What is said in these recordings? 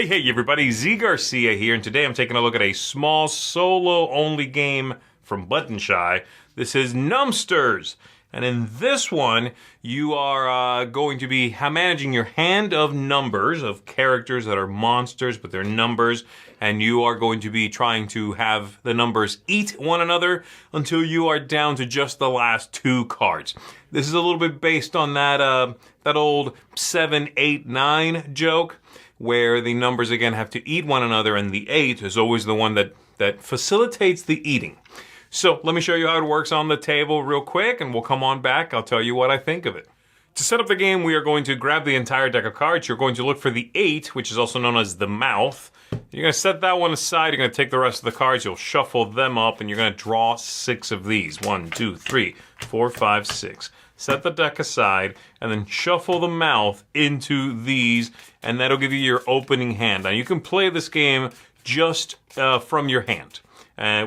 Hey everybody, Z Garcia here, and today I'm taking a look at a small solo-only game from Button Shy. This is Numbsters, and in this one, you are going to be managing your hand of numbers, of characters that are monsters, but they're numbers, and you are going to be trying to have the numbers eat one another until you are down to just the last two cards. This is a little bit based on that old 7, 8, 9 joke, where the numbers again have to eat one another, and the 8 is always the one that facilitates the eating. So let me show you how it works on the table real quick, and we'll come on back. I'll tell you what I think of it. To set up the game, we are going to grab the entire deck of cards. You're going to look for the 8, which is also known as the mouth. You're going to set that one aside. You're going to take the rest of the cards. You'll shuffle them up, and you're going to draw 6 of these. 1, 2, 3, 4, 5, 6. Set the deck aside, and then shuffle the mouth into these, and that'll give you your opening hand. Now, you can play this game just from your hand,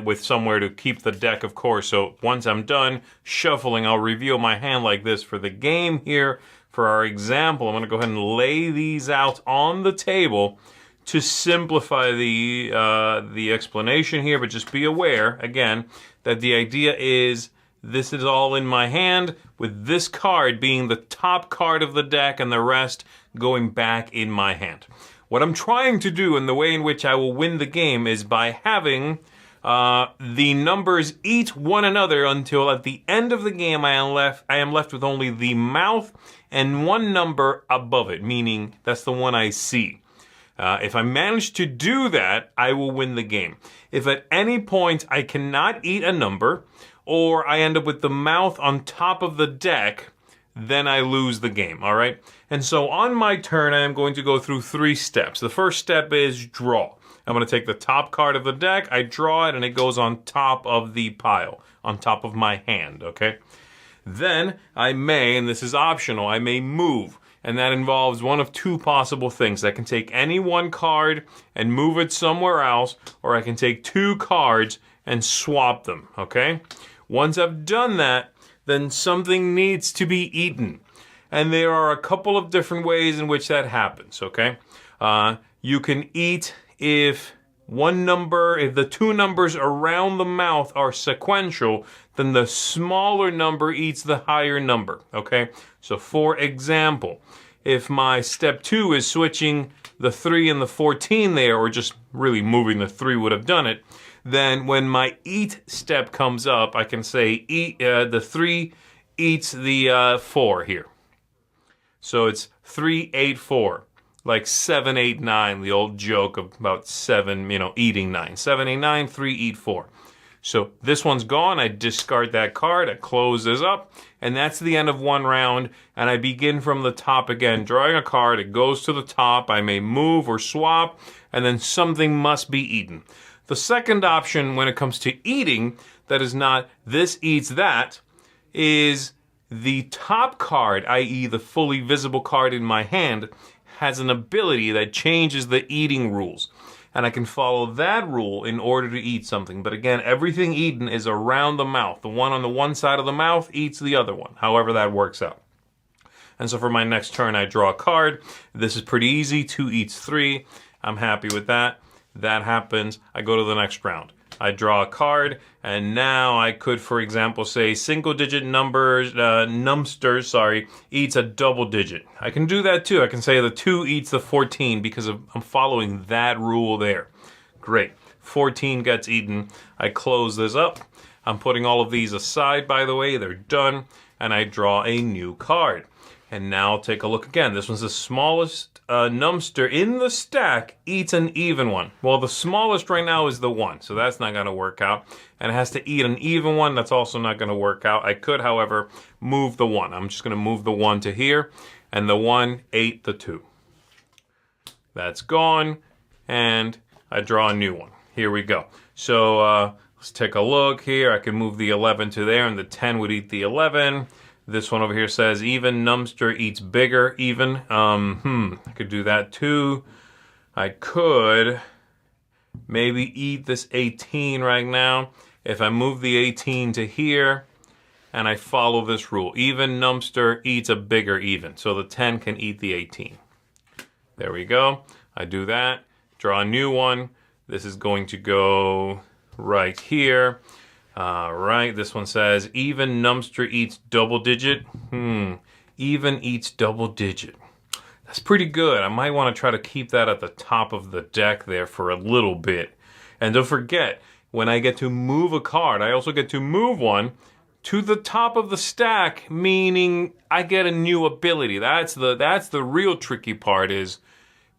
with somewhere to keep the deck, of course. So once I'm done shuffling, I'll reveal my hand like this. For the game here, for our example, I'm going to go ahead and lay these out on the table to simplify the explanation here, but just be aware, again, that the idea is this is all in my hand, with this card being the top card of the deck and the rest going back in my hand. What I'm trying to do, and the way in which I will win the game, is by having the numbers eat one another until at the end of the game I am left with only the mouth and one number above it, meaning that's the one I see. If I manage to do that, I will win the game. If at any point I cannot eat a number, or I end up with the mouth on top of the deck, then I lose the game, all right? And so on my turn, I am going to go through 3 steps. The first step is draw. I'm going to take the top card of the deck, I draw it, and it goes on top of the pile, on top of my hand, okay? Then I may, and this is optional, I may move. And that involves one of 2 possible things. I can take any one card and move it somewhere else, or I can take 2 cards and swap them, okay? Once I've done that, then something needs to be eaten. And there are a couple of different ways in which that happens, okay? You can eat if the 2 numbers around the mouth are sequential, then the smaller number eats the higher number, okay? So for example, if my step 2 is switching the 3 and the 14 there, or just really moving the 3 would have done it, then when my eat step comes up, I can say the 3 eats the 4 here. So it's 3, 8, 4. Like 7, 8, 9, the old joke about 7, eating 9. 7, 8, 9, 3, eat 4. So this one's gone. I discard that card. I close this up. And that's the end of one round. And I begin from the top again, drawing a card. It goes to the top. I may move or swap. And then something must be eaten. The second option when it comes to eating, that is not this eats that, is the top card, i.e. the fully visible card in my hand, has an ability that changes the eating rules. And I can follow that rule in order to eat something. But again, everything eaten is around the mouth. The one on the one side of the mouth eats the other one, however that works out. And so for my next turn, I draw a card. This is pretty easy. 2 eats 3. I'm happy with that. That happens. I go to the next round. I draw a card, and now I could, for example, say single-digit Numbsters, eats a double digit. I can do that too. I can say the 2 eats the 14 because I'm following that rule there. Great. 14 gets eaten. I close this up. I'm putting all of these aside, by the way. They're done. And I draw a new card. And now take a look again. This one's the smallest Numbster in the stack, eats an even one. Well, the smallest right now is the 1, so that's not going to work out. And it has to eat an even one. That's also not going to work out. I could, however, move the 1. I'm just going to move the 1 to here, and the 1 ate the 2. That's gone, and I draw a new one. Here we go. So let's take a look here. I can move the 11 to there, and the 10 would eat the 11. This one over here says even Numbster eats bigger, even. I could do that too. I could maybe eat this 18 right now. If I move the 18 to here and I follow this rule, even Numbster eats a bigger even. So the 10 can eat the 18. There we go. I do that. draw a new one. This is going to go right here. Right, this one says, even Numbster eats double digit. Even eats double digit. That's pretty good. I might want to try to keep that at the top of the deck there for a little bit. And don't forget, when I get to move a card, I also get to move one to the top of the stack, meaning I get a new ability. That's the real tricky part, is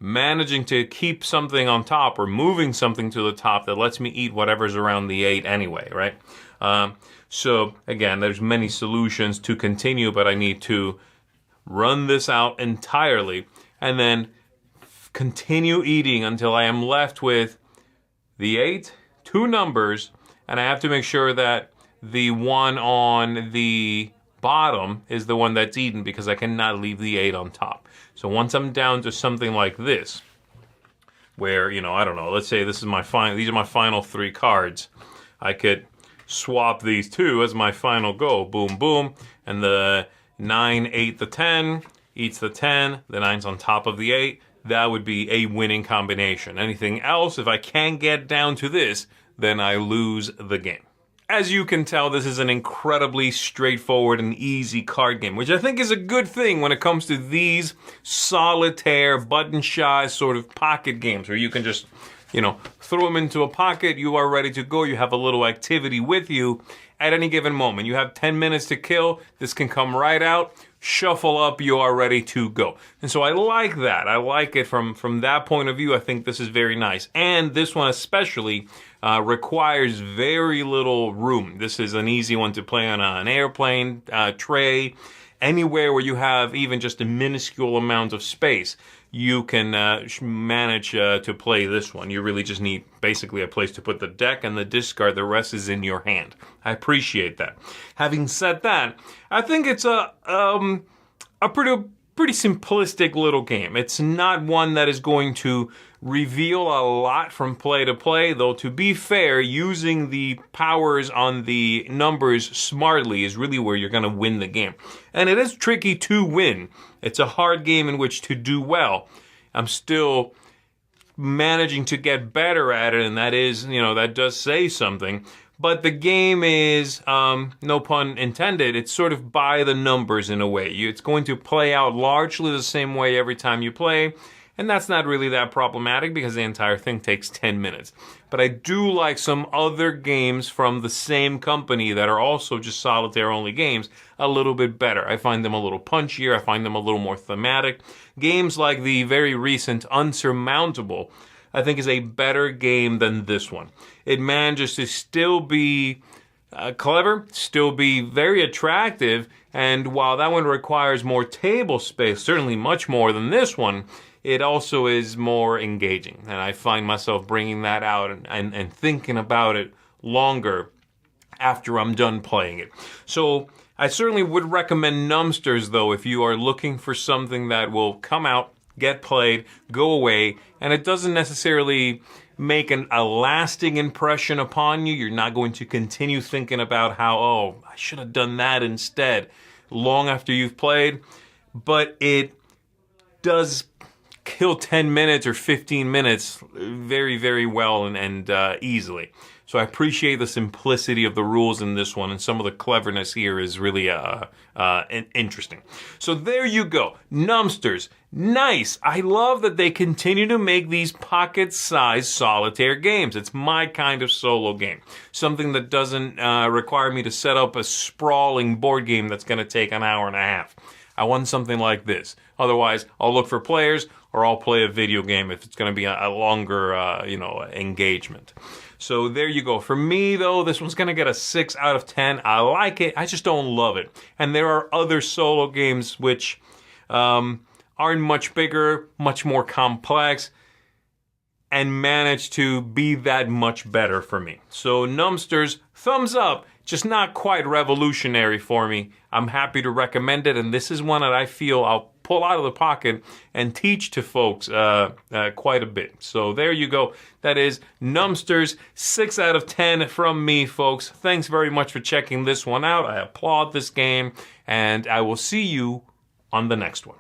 managing to keep something on top or moving something to the top that lets me eat whatever's around the 8 anyway, right? So again, there's many solutions to continue, but I need to run this out entirely and then continue eating until I am left with the 8, 2 numbers, and I have to make sure that the one on the bottom is the one that's eaten, because I cannot leave the 8 on top. So once I'm down to something like this, where, I don't know, let's say this is these are my final 3 cards, I could swap these 2 as my final go. Boom, boom. And the 9 ate the 10, eats the 10, the 9's on top of the 8. That would be a winning combination. Anything else, if I can't get down to this, then I lose the game. As you can tell, this is an incredibly straightforward and easy card game, which I think is a good thing when it comes to these solitaire, button-shy sort of pocket games where you can just, throw them into a pocket, you are ready to go, you have a little activity with you at any given moment. You have 10 minutes to kill, this can come right out, shuffle up, you are ready to go. And so I like that. I like it from that point of view. I think this is very nice. And this one especially requires very little room. This is an easy one to play on an airplane, tray, anywhere where you have even just a minuscule amount of space. You can manage to play this one. You really just need basically a place to put the deck and the discard. The rest is in your hand. I appreciate that. Having said that, I think it's a pretty simplistic little game. It's not one that is going to reveal a lot from play to play, though to be fair, using the powers on the numbers smartly is really where you're going to win the game. And it is tricky to win. It's a hard game in which to do well. I'm still managing to get better at it, and that is, that does say something. But the game is, no pun intended, it's sort of by the numbers in a way. It's going to play out largely the same way every time you play, and that's not really that problematic because the entire thing takes 10 minutes. But I do like some other games from the same company that are also just solitaire-only games a little bit better. I find them a little punchier, I find them a little more thematic. Games like the very recent Unsurmountable, I think, is a better game than this one. It manages to still be clever, still be very attractive, and while that one requires more table space, certainly much more than this one, it also is more engaging. And I find myself bringing that out and thinking about it longer after I'm done playing it. So I certainly would recommend Numbsters, though, if you are looking for something that will come out, get played, go away, and it doesn't necessarily make a lasting impression upon you. You're not going to continue thinking about how, I should have done that instead, long after you've played. But it does kill 10 minutes or 15 minutes very, very well and easily. So I appreciate the simplicity of the rules in this one, and some of the cleverness here is really interesting. So there you go. Numbsters. Nice. I love that they continue to make these pocket-sized solitaire games. It's my kind of solo game. Something that doesn't require me to set up a sprawling board game that's going to take an hour and a half. I want something like this. Otherwise, I'll look for players or I'll play a video game if it's going to be a longer, engagement. So there you go. For me, though, this one's going to get a 6 out of 10. I like it. I just don't love it. And there are other solo games which aren't much bigger, much more complex, and manage to be that much better for me. So Numbsters, thumbs up. Just not quite revolutionary for me. I'm happy to recommend it, and this is one that I feel I'll pull out of the pocket and teach to folks quite a bit. So there you go. That is Numbsters, 6 out of 10 from me, folks. Thanks very much for checking this one out. I applaud this game, and I will see you on the next one.